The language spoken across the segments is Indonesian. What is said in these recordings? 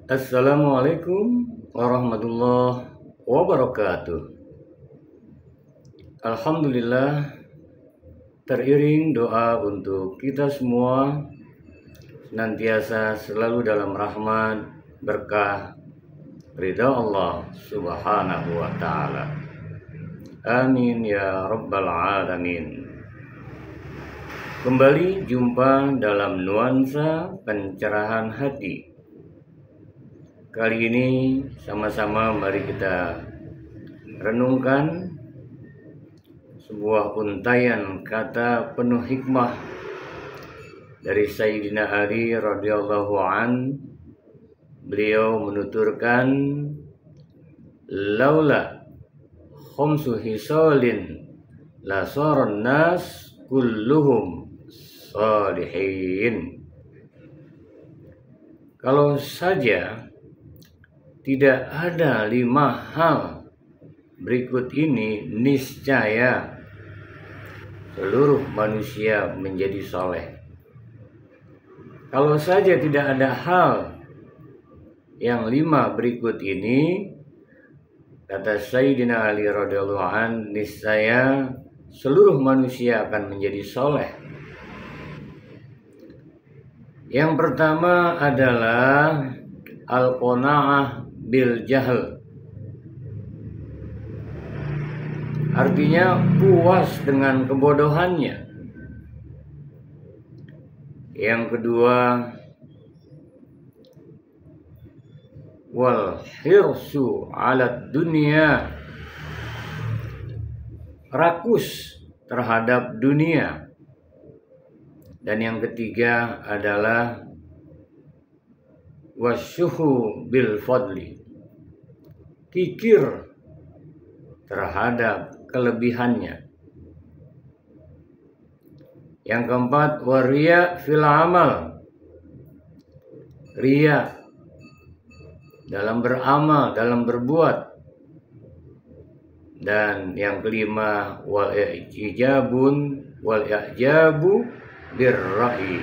Assalamualaikum warahmatullahi wabarakatuh. Alhamdulillah, teriring doa untuk kita semua senantiasa selalu dalam rahmat, berkah, ridha Allah subhanahu wa ta'ala. Amin ya rabbal alamin. Kembali jumpa dalam nuansa pencerahan hati. Kali ini sama-sama mari kita renungkan sebuah untaian kata penuh hikmah dari Sayyidina Ali radhiyallahu an. Beliau menuturkan, laula khamsu hisalin la saran nas kulluhum salihin. Kalau saja tidak ada 5 hal berikut ini, niscaya seluruh manusia menjadi soleh. Kalau saja tidak ada hal yang 5 berikut ini, kata Sayyidina Ali radhiyallahu an, niscaya seluruh manusia akan menjadi soleh. Yang pertama adalah al-qanaah bil jahl, artinya puas dengan kebodohannya. Yang kedua, wal hirsu ala dunia, rakus terhadap dunia. Dan yang ketiga adalah wasyuhu bil fadli, kikir terhadap kelebihannya. Yang keempat, waria fil amal, ria dalam beramal, dalam berbuat. Dan yang kelima, wal i'jabu birra'i,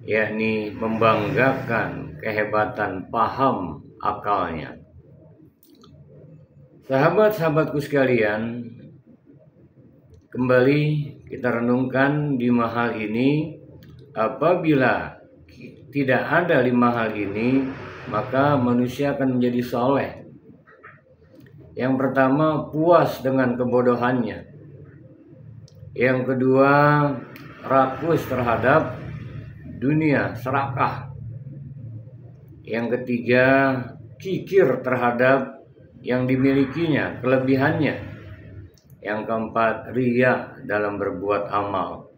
yakni membanggakan kehebatan paham akalnya. Sahabat-sahabatku sekalian, kembali kita renungkan 5 hal ini. Apabila tidak ada 5 hal ini, maka manusia akan menjadi soleh. Yang pertama, puas dengan kebodohannya. Yang kedua, rakus terhadap dunia, serakah. Yang ketiga, kikir terhadap yang dimilikinya, kelebihannya. Yang keempat, riya dalam berbuat amal.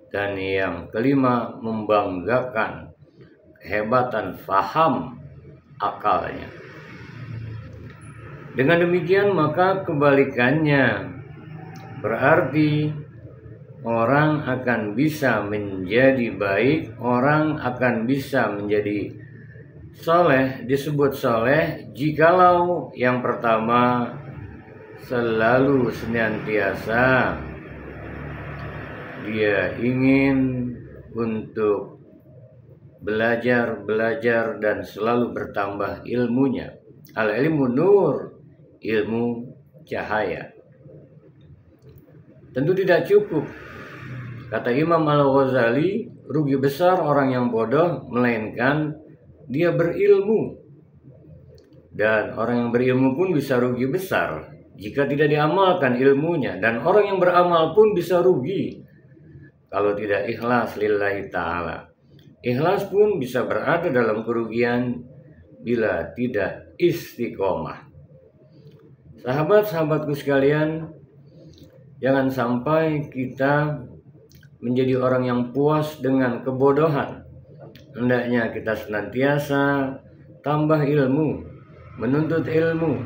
Dan yang kelima, membanggakan kehebatan faham akalnya. Dengan demikian maka kebalikannya, berarti orang akan bisa menjadi baik, orang akan bisa menjadi soleh, disebut soleh jikalau yang pertama selalu senantiasa dia ingin untuk belajar dan selalu bertambah ilmunya. Al-ilmu nur, ilmu cahaya. Tentu tidak cukup. Kata Imam Al-Ghazali, rugi besar orang yang bodoh, melainkan dia berilmu. Dan orang yang berilmu pun bisa rugi besar jika tidak diamalkan ilmunya. Dan orang yang beramal pun bisa rugi kalau tidak ikhlas lillahi ta'ala. Ikhlas pun bisa berada dalam kerugian bila tidak istiqomah. Sahabat-sahabatku sekalian, jangan sampai kita menjadi orang yang puas dengan kebodohan. Hendaknya kita senantiasa tambah ilmu, menuntut ilmu.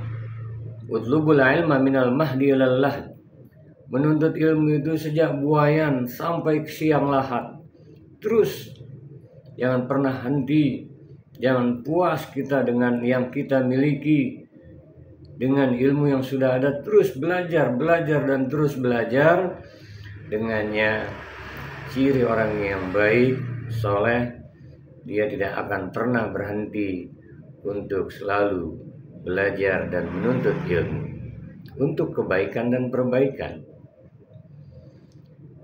Utlubul ilma minal mahdi ilal lahd. Menuntut ilmu itu sejak buayan sampai ke siang lahat. Terus jangan pernah henti, jangan puas kita dengan yang kita miliki, dengan ilmu yang sudah ada. Terus belajar dan terus belajar. Dengannya ciri orang yang baik, soleh, dia tidak akan pernah berhenti untuk selalu belajar dan menuntut ilmu untuk kebaikan dan perbaikan.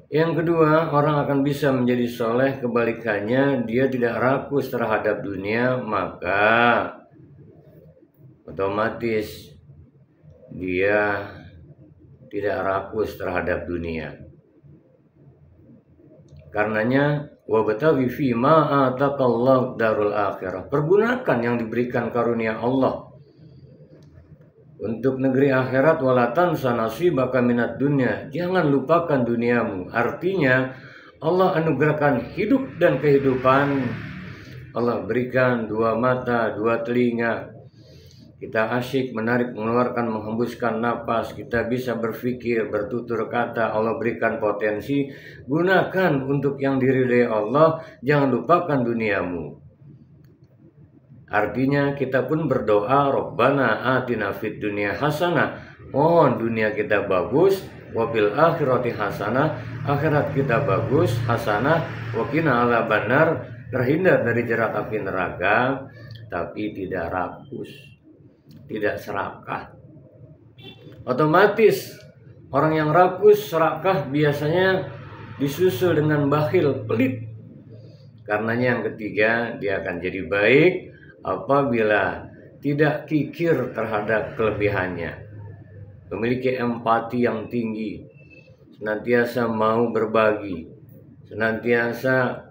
Yang kedua, orang akan bisa menjadi soleh kebalikannya, dia tidak rakus terhadap dunia, maka otomatis dia tidak rakus terhadap dunia. Karenanya wabtaghi fi ma ataqallahu darul akhirah. Pergunakan yang diberikan karunia Allah untuk negeri akhirat, wala tansa nasibaka minad dunya. Jangan lupakan duniamu. Artinya Allah anugerahkan hidup dan kehidupan. Allah berikan dua mata, dua telinga. Kita asyik menarik, mengeluarkan, menghembuskan napas. Kita bisa berpikir, bertutur kata. Allah berikan potensi. Gunakan untuk yang diridai Allah. Jangan lupakan duniamu. Artinya kita pun berdoa, Rabbana atina fid dunya hasanah. Mohon dunia kita bagus, wabil akhirati hasanah. Akhirat kita bagus, hasanah. Waqina adzabannar, terhindar dari jerat api neraka. Tapi tidak rakus, tidak serakah. Otomatis orang yang rakus, serakah biasanya disusul dengan bakhil, pelit. Karenanya yang ketiga, dia akan jadi baik apabila tidak kikir terhadap kelebihannya, memiliki empati yang tinggi, senantiasa mau berbagi, senantiasa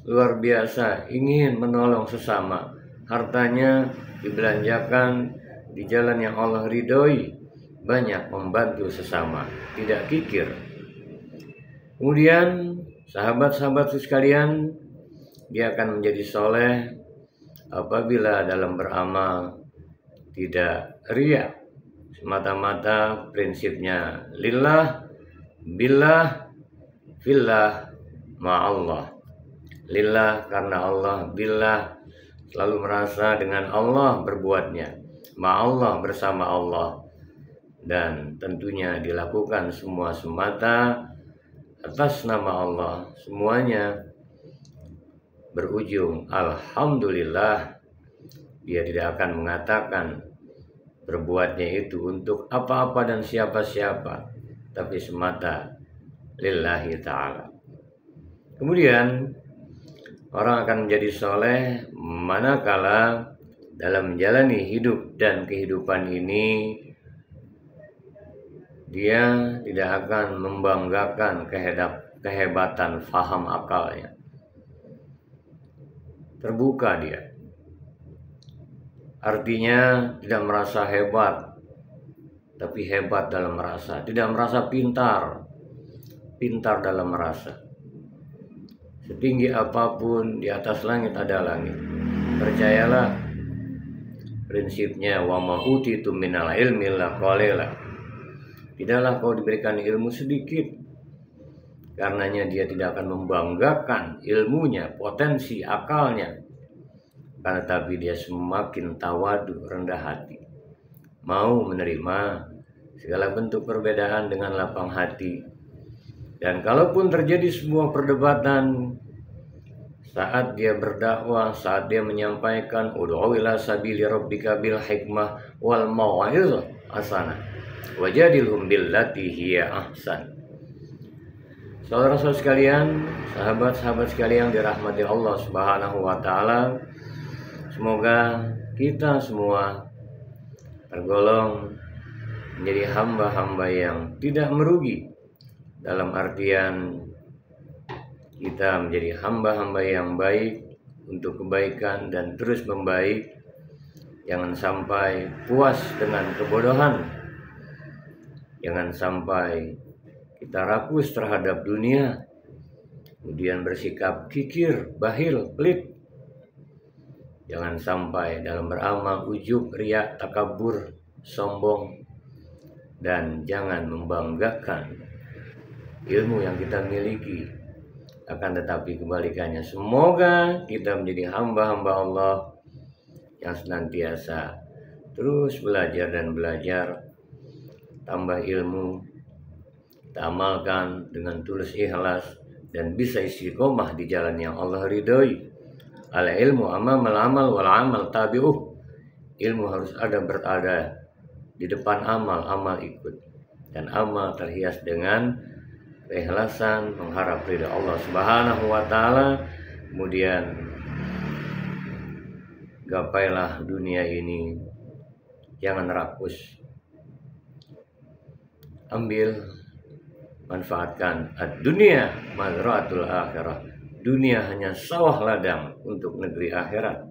luar biasa ingin menolong sesama, hartanya dibelanjakan di jalan yang Allah ridhoi, banyak membantu sesama, tidak kikir. Kemudian sahabat-sahabat sekalian, dia akan menjadi soleh apabila dalam beramal tidak riya, semata-mata prinsipnya lillah, billah, fillah, ma'allah. Lillah karena Allah, billah selalu merasa dengan Allah berbuatnya, ma'allah bersama Allah, dan tentunya dilakukan semua semata atas nama Allah. Semuanya berujung alhamdulillah. Dia tidak akan mengatakan berbuatnya itu untuk apa-apa dan siapa-siapa, tapi semata lillahi ta'ala. Kemudian orang akan menjadi soleh manakala dalam menjalani hidup dan kehidupan ini dia tidak akan membanggakan kehebatan faham akalnya. Terbuka dia, artinya tidak merasa hebat, tapi hebat dalam merasa. Tidak merasa pintar, pintar dalam merasa. Setinggi apapun di atas langit ada langit. Percayalah prinsipnya, wa ma utitu minal ilmi illa qalila. Tidaklah kau diberikan ilmu sedikit. Karenanya dia tidak akan membanggakan ilmunya, potensi akalnya, karena tapi dia semakin tawadu, rendah hati, mau menerima segala bentuk perbedaan dengan lapang hati. Dan kalaupun terjadi sebuah perdebatan, saat dia berdakwah, saat dia menyampaikan ud'u ila sabili rabbika bil hikmah wal mau'izah hasanah wajadilhum billati hiya ahsan. Saudara-saudara sekalian, sahabat-sahabat sekalian yang dirahmati Allah Subhanahu wa taala, semoga kita semua tergolong menjadi hamba-hamba yang tidak merugi, dalam artian kita menjadi hamba-hamba yang baik untuk kebaikan dan terus membaik. Jangan sampai puas dengan kebodohan, jangan sampai kita rakus terhadap dunia, kemudian bersikap kikir, bakhil, pelit. Jangan sampai dalam beramal ujub, riya, takabur, sombong, dan jangan membanggakan ilmu yang kita miliki. Akan tetapi kebalikannya, semoga kita menjadi hamba-hamba Allah yang senantiasa terus belajar dan belajar, tambah ilmu, kita amalkan dengan tulus ikhlas dan bisa istiqomah di jalan yang Allah ridhoi. Al ilmu amamal amal wal amal tabi'uh. Ilmu harus berada di depan amal, amal ikut. Dan amal terhias dengan keikhlasan, mengharap ridha Allah Subhanahu wa taala. Kemudian gapailah dunia ini, jangan rakus. Ambil, manfaatkan ad-dunya mazra'atul akhirah. Dunia hanya sawah ladang untuk negeri akhirat.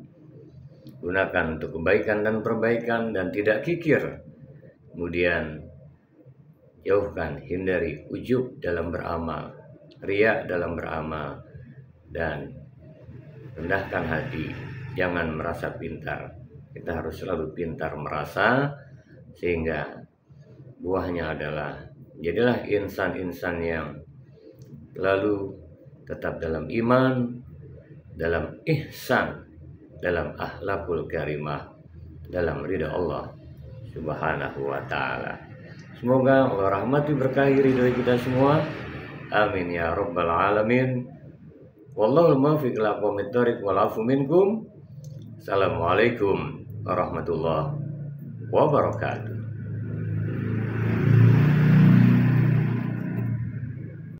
Gunakan untuk kebaikan dan perbaikan dan tidak kikir. Kemudian jauhkan, hindari ujub dalam beramal, riya dalam beramal, dan rendahkan hati. Jangan merasa pintar. Kita harus selalu pintar merasa, sehingga buahnya adalah jadilah insan-insan yang lalu tetap dalam iman, dalam ihsan, dalam akhlakul karimah, dalam ridha Allah Subhanahu wa taala. Semoga Allah rahmati berkahi ridho kita semua. Amin ya rabbal alamin. Wallahul muwaffiq ila aqwamit thoriq wal afu minkum. Assalamualaikum warahmatullahi wabarakatuh.